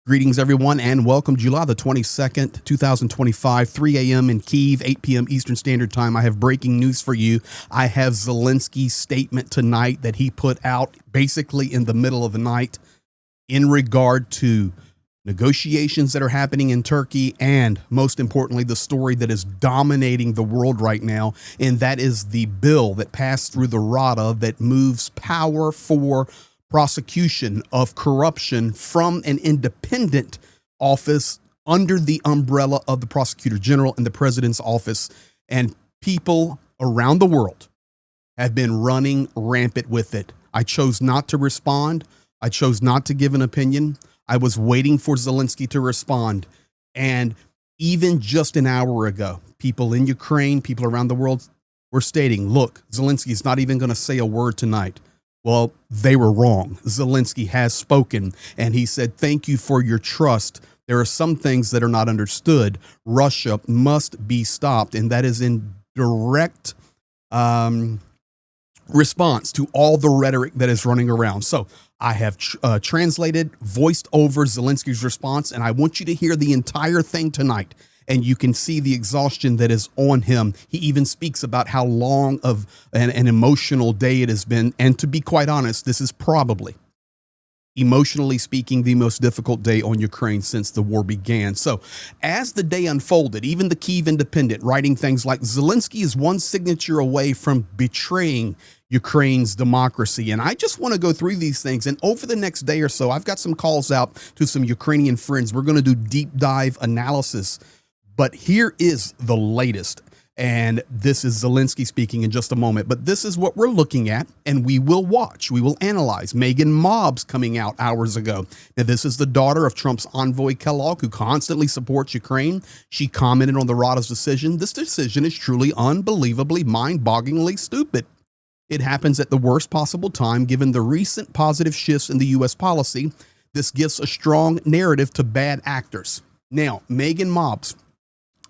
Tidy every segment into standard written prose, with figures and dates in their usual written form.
Greetings, everyone, and welcome. July the 22nd, 2025, 3 a.m. in Kyiv, 8 p.m. Eastern Standard Time. I have breaking news for you. I have Zelensky's statement tonight that he put out basically in the middle of the night in regard to negotiations that are happening in Turkey and, most importantly, the story that is dominating the world right now, and that is the bill that passed through the Rada that moves power for prosecution of corruption from an independent office under the umbrella of the prosecutor general in the president's office. And people around the world have been running rampant with it. I chose not to respond. I chose not to give an opinion. I was waiting for Zelenskyy to respond. And even just an hour ago, people in Ukraine, people around the world were stating, look, Zelensky's not even going to say a word tonight. Well, they were wrong. Zelenskyy has spoken, and he said, thank you for your trust. There are some things that are not understood. Russia must be stopped, and that is in direct response to all the rhetoric that is running around. So I have translated, voiced over Zelenskyy's response, and I want you to hear the entire thing tonight. And you can see the exhaustion that is on him. He even speaks about how long of an emotional day it has been. And to be quite honest, this is probably, emotionally speaking, the most difficult day on Ukraine since the war began. So as the day unfolded, even the Kyiv Independent writing things like Zelenskyy is one signature away from betraying Ukraine's democracy. And I just want to go through these things. And over the next day or so, I've got some calls out to some Ukrainian friends. We're going to do deep dive analysis. But here is the latest, and this is Zelenskyy speaking in just a moment, but this is what we're looking at, and we will watch, we will analyze. Megan Mobbs coming out hours ago. Now, this is the daughter of Trump's envoy Kellogg, who constantly supports Ukraine. She commented on the Rada's decision. This decision is truly unbelievably, mind-bogglingly stupid. It happens at the worst possible time, given the recent positive shifts in the U.S. policy. This gives a strong narrative to bad actors. Now, Megan Mobbs,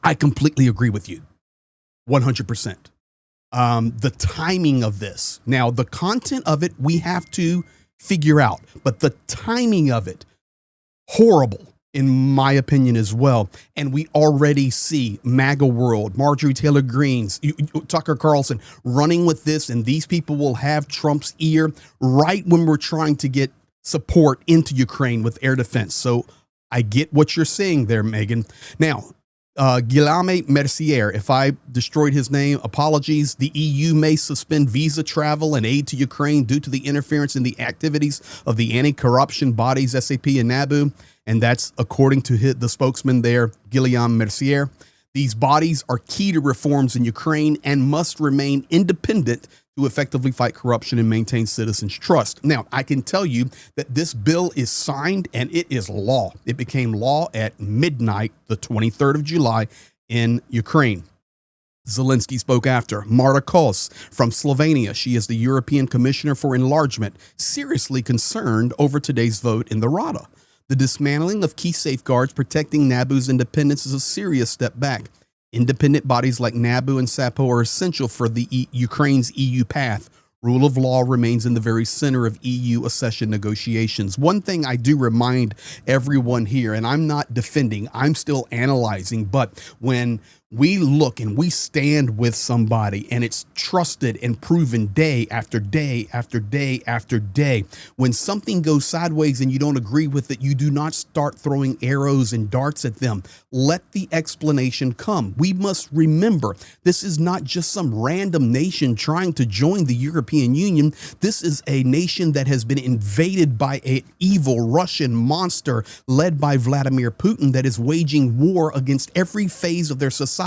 I completely agree with you, 100%. The timing of this, now the content of it, we have to figure out, but the timing of it, horrible in my opinion as well. And we already see MAGA World, Marjorie Taylor Greene's, Tucker Carlson running with this, and these people will have Trump's ear right when we're trying to get support into Ukraine with air defense. So I get what you're saying there, Megan. Now, Guillaume Mercier, if I destroyed his name, apologies. The EU may suspend visa travel and aid to Ukraine due to the interference in the activities of the anti-corruption bodies SAP and NABU. And that's according to the spokesman there, Guillaume Mercier. These bodies are key to reforms in Ukraine and must remain independent to effectively fight corruption and maintain citizens' trust. Now, I can tell you that this bill is signed and it is law. It became law at midnight, the 23rd of July in Ukraine. Zelenskyy spoke after. Marta Kos from Slovenia, she is the European Commissioner for Enlargement, seriously concerned over today's vote in the Rada. The dismantling of key safeguards protecting NABU's independence is a serious step back. Independent bodies like NABU and SAPO are essential for the Ukraine's EU path. Rule of law remains in the very center of EU accession negotiations. One thing I do remind everyone here, and I'm not defending, I'm still analyzing, but when we look and we stand with somebody and it's trusted and proven day after day after day after day, when something goes sideways and you don't agree with it, you do not start throwing arrows and darts at them. Let the explanation come. We must remember, this is not just some random nation trying to join the European Union. This is a nation that has been invaded by an evil Russian monster led by Vladimir Putin that is waging war against every phase of their society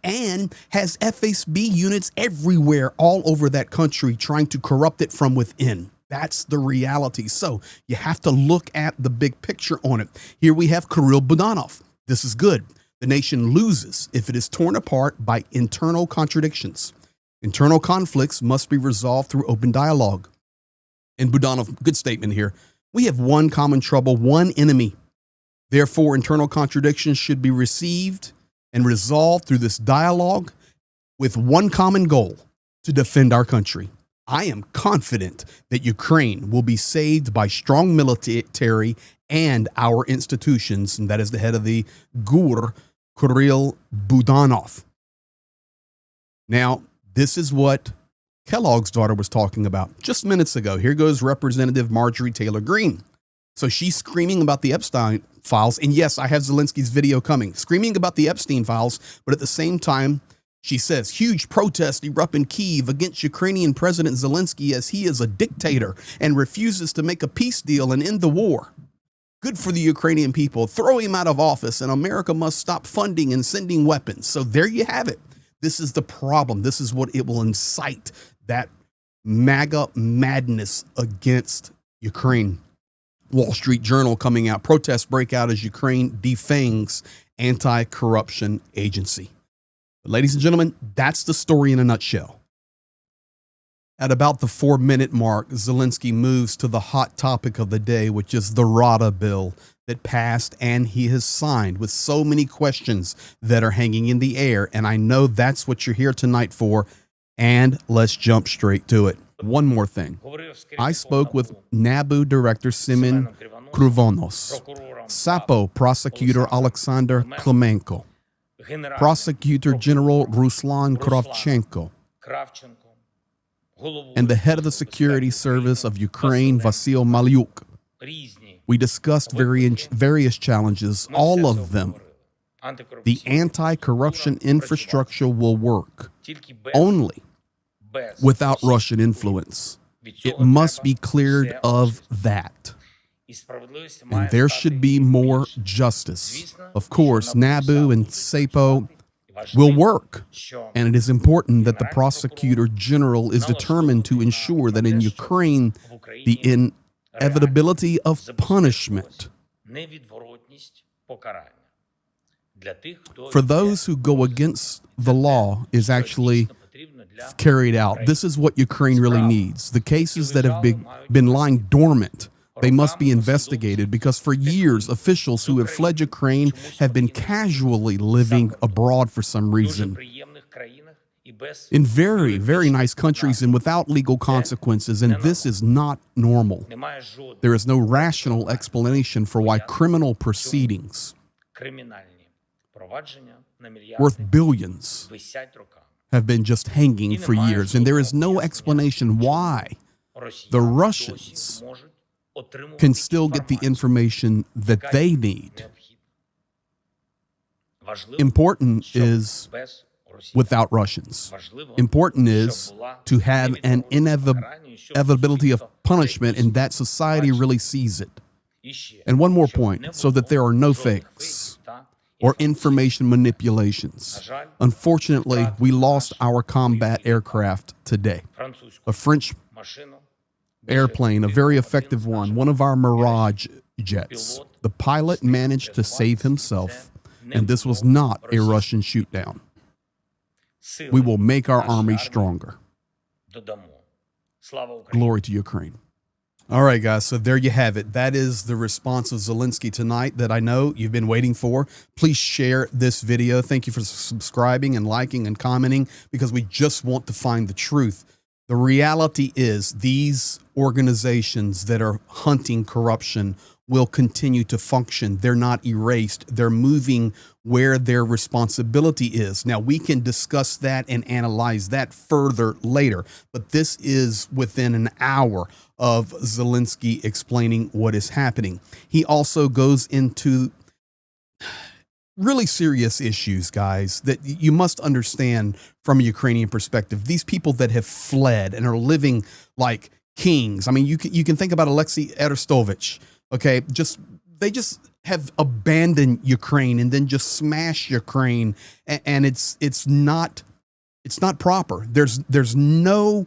and has FSB units everywhere all over that country trying to corrupt it from within. That's the reality. So you have to look at the big picture on it. Here we have Kirill Budanov. This is good. The nation loses if it is torn apart by internal contradictions. Internal conflicts must be resolved through open dialogue. And Budanov, good statement here. We have one common trouble, one enemy. Therefore, internal contradictions should be received and resolved through this dialogue with one common goal: to defend our country. I am confident that Ukraine will be saved by strong military and our institutions, and that is the head of the GUR, Kirill Budanov. Now, this is what Kellogg's daughter was talking about just minutes ago. Here goes Representative Marjorie Taylor Greene. So she's screaming about the Epstein files. And yes, I have Zelensky's video coming, screaming about the Epstein files. But at the same time, she says huge protests erupt in Kyiv against Ukrainian President Zelensky as he is a dictator and refuses to make a peace deal and end the war. Good for the Ukrainian people. Throw him out of office, and America must stop funding and sending weapons. So there you have it. This is the problem. This is what it will incite, that MAGA madness against Ukraine. Wall Street Journal coming out. Protests break out as Ukraine defangs anti-corruption agency. But ladies and gentlemen, that's the story in a nutshell. At about the 4-minute mark, Zelensky moves to the hot topic of the day, which is the Rada Bill that passed and he has signed, with so many questions that are hanging in the air. And I know that's what you're here tonight for. And let's jump straight to it. One more thing. I spoke with NABU Director Simon Kruvonos, SAPO Prosecutor Alexander Klemenko, Prosecutor General Ruslan Kravchenko, and the head of the security service of Ukraine, Vasyl Malyuk. We discussed various challenges, all of them. The anti-corruption infrastructure will work only without Russian influence. It must be cleared of that. And there should be more justice. Of course, NABU and SAPO will work. And it is important that the prosecutor general is determined to ensure that in Ukraine, the inevitability of punishment for those who go against the law is actually carried out. This is what Ukraine really needs. The cases that have been lying dormant, they must be investigated, because for years, officials who have fled Ukraine have been casually living abroad for some reason, in very, very nice countries and without legal consequences, and this is not normal. There is no rational explanation for why criminal proceedings worth billions have been just hanging for years, and there is no explanation why the Russians can still get the information that they need. Important is without Russians. Important is to have an inevitability of punishment, and that society really sees it. And one more point, so that there are no fakes or information manipulations. Unfortunately, we lost our combat aircraft today. A French airplane, a very effective one of our Mirage jets. The pilot managed to save himself, and this was not a Russian shoot-down. We will make our army stronger. Glory to Ukraine. All right, guys, so there you have it. That is the response of Zelensky tonight that I know you've been waiting for. Please share this video. Thank you for subscribing and liking and commenting, because we just want to find the truth. The reality is these organizations that are hunting corruption will continue to function. They're not erased. They're moving where their responsibility is. Now, we can discuss that and analyze that further later, but this is within an hour of Zelensky explaining what is happening. He also goes into really serious issues, guys, that you must understand from a Ukrainian perspective. These people that have fled and are living like kings. I mean, you can think about Alexei Arestovich. Okay, they just have abandoned Ukraine and then just smash Ukraine, and it's not proper. There's no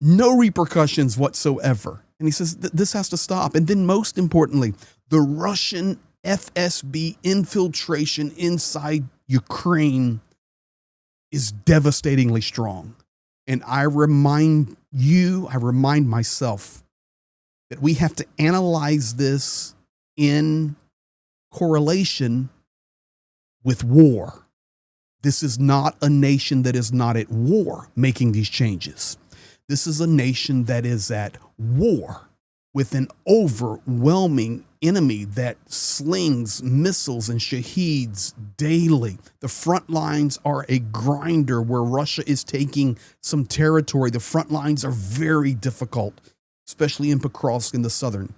no repercussions whatsoever. And he says this has to stop. And then most importantly, the Russian FSB infiltration inside Ukraine is devastatingly strong. And I remind myself that we have to analyze this in correlation with war. This is not a nation that is not at war making these changes. This is a nation that is at war with an overwhelming enemy that slings missiles and shaheeds daily. The front lines are a grinder where Russia is taking some territory. The front lines are very difficult, especially in Pokrovsk in the southern.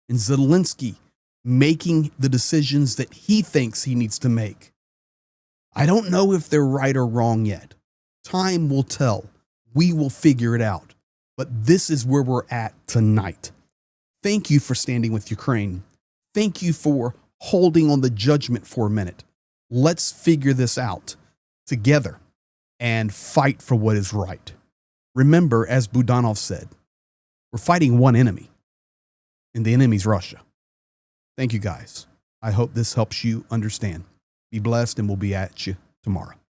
And Zelenskyy making the decisions that he thinks he needs to make. I don't know if they're right or wrong yet. Time will tell. We will figure it out. But this is where we're at tonight. Thank you for standing with Ukraine. Thank you for holding on the judgment for a minute. Let's figure this out together and fight for what is right. Remember, as Budanov said, we're fighting one enemy, and the enemy's Russia. Thank you, guys. I hope this helps you understand. Be blessed, and we'll be at you tomorrow.